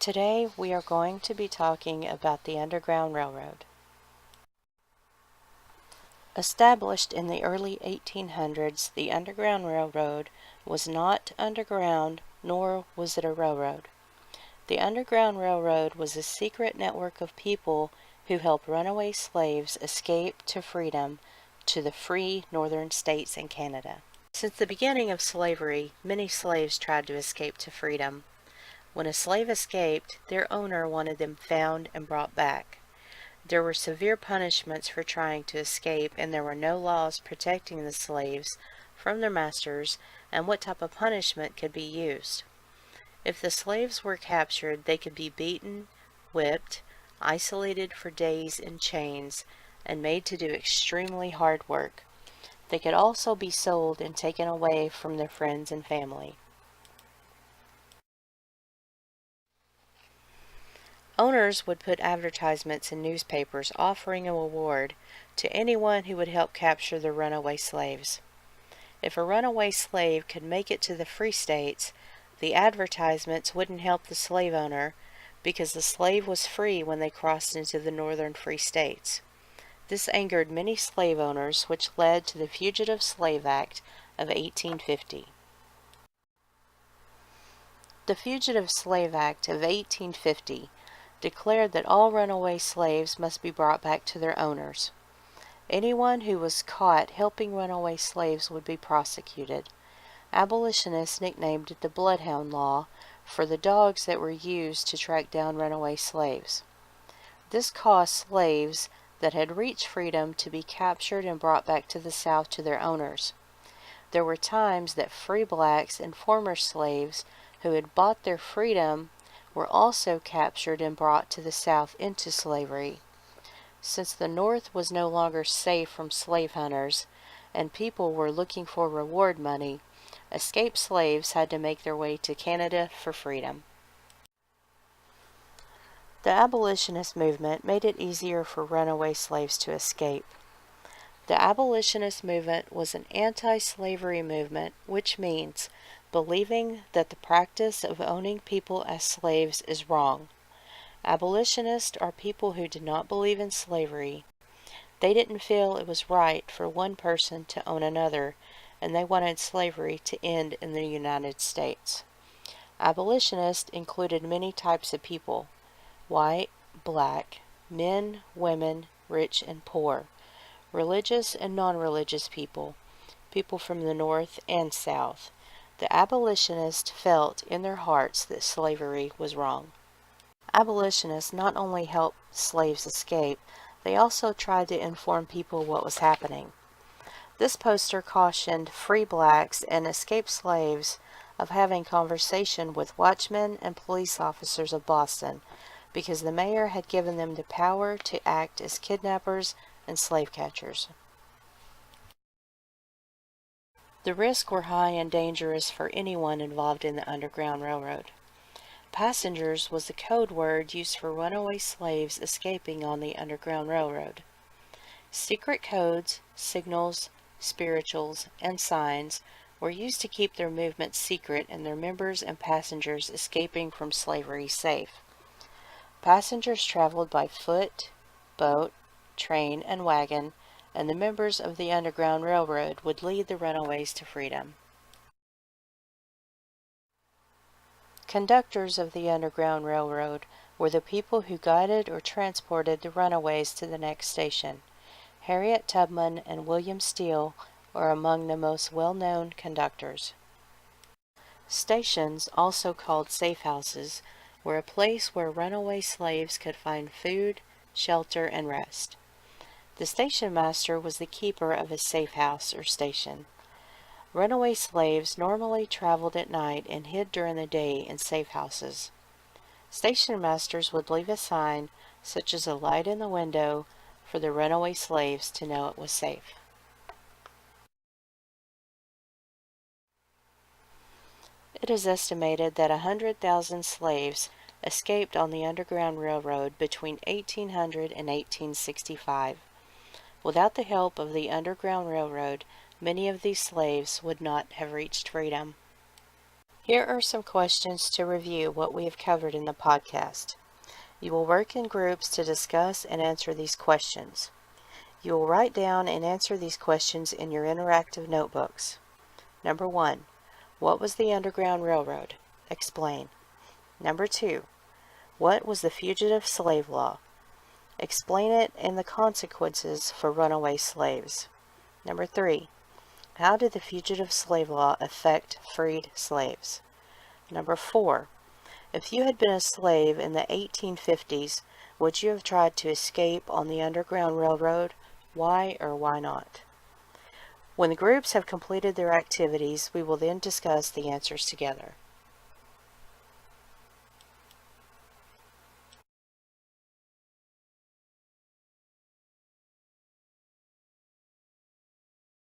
Today we are going to be talking about the Underground Railroad. Established in the early 1800s, the Underground Railroad was not underground, nor was it a railroad. The Underground Railroad was a secret network of people who helped runaway slaves escape to freedom to the free northern states in Canada. Since the beginning of slavery, many slaves tried to escape to freedom. When a slave escaped, their owner wanted them found and brought back. There were severe punishments for trying to escape, and there were no laws protecting the slaves from their masters and what type of punishment could be used. If the slaves were captured, they could be beaten, whipped, isolated for days in chains, and made to do extremely hard work. They could also be sold and taken away from their friends and family. Owners would put advertisements in newspapers offering a reward to anyone who would help capture the runaway slaves. If a runaway slave could make it to the free states, the advertisements wouldn't help the slave owner because the slave was free when they crossed into the northern free states. This angered many slave owners, which led to the Fugitive Slave Act of 1850. The Fugitive Slave Act of 1850 declared that all runaway slaves must be brought back to their owners. Anyone who was caught helping runaway slaves would be prosecuted. Abolitionists nicknamed it the Bloodhound Law for the dogs that were used to track down runaway slaves. This caused slaves that had reached freedom to be captured and brought back to the South to their owners. There were times that free blacks and former slaves who had bought their freedom were also captured and brought to the South into slavery. Since the North was no longer safe from slave hunters, and people were looking for reward money, escaped slaves had to make their way to Canada for freedom. The abolitionist movement made it easier for runaway slaves to escape. The abolitionist movement was an anti-slavery movement, which means believing that the practice of owning people as slaves is wrong. Abolitionists are people who did not believe in slavery. They didn't feel it was right for one person to own another, and they wanted slavery to end in the United States. Abolitionists included many types of people: white, black, men, women, rich and poor, religious and non-religious people, people from the North and South. The abolitionists felt in their hearts that slavery was wrong. Abolitionists not only helped slaves escape, they also tried to inform people what was happening. This poster cautioned free blacks and escaped slaves of having conversation with watchmen and police officers of Boston because the mayor had given them the power to act as kidnappers and slave catchers. The risks were high and dangerous for anyone involved in the Underground Railroad. Passengers was the code word used for runaway slaves escaping on the Underground Railroad. Secret codes, signals, spirituals, and signs were used to keep their movements secret and their members and passengers escaping from slavery safe. Passengers traveled by foot, boat, train, and wagon, and the members of the Underground Railroad would lead the runaways to freedom. Conductors of the Underground Railroad were the people who guided or transported the runaways to the next station. Harriet Tubman and William Steele are among the most well-known conductors. Stations, also called safe houses, were a place where runaway slaves could find food, shelter, and rest. The station master was the keeper of a safe house or station. Runaway slaves normally traveled at night and hid during the day in safe houses. Station masters would leave a sign, such as a light in the window, for the runaway slaves to know it was safe. It is estimated that 100,000 slaves escaped on the Underground Railroad between 1800 and 1865. Without the help of the Underground Railroad, many of these slaves would not have reached freedom. Here are some questions to review what we have covered in the podcast. You will work in groups to discuss and answer these questions. You will write down and answer these questions in your interactive notebooks. Number 1. What was the Underground Railroad? Explain. Number 2. What was the Fugitive Slave Law? Explain it and the consequences for runaway slaves. Number 3. How did the Fugitive Slave Law affect freed slaves? Number 4. If you had been a slave in the 1850s, would you have tried to escape on the Underground Railroad? Why or why not? When the groups have completed their activities, we will then discuss the answers together.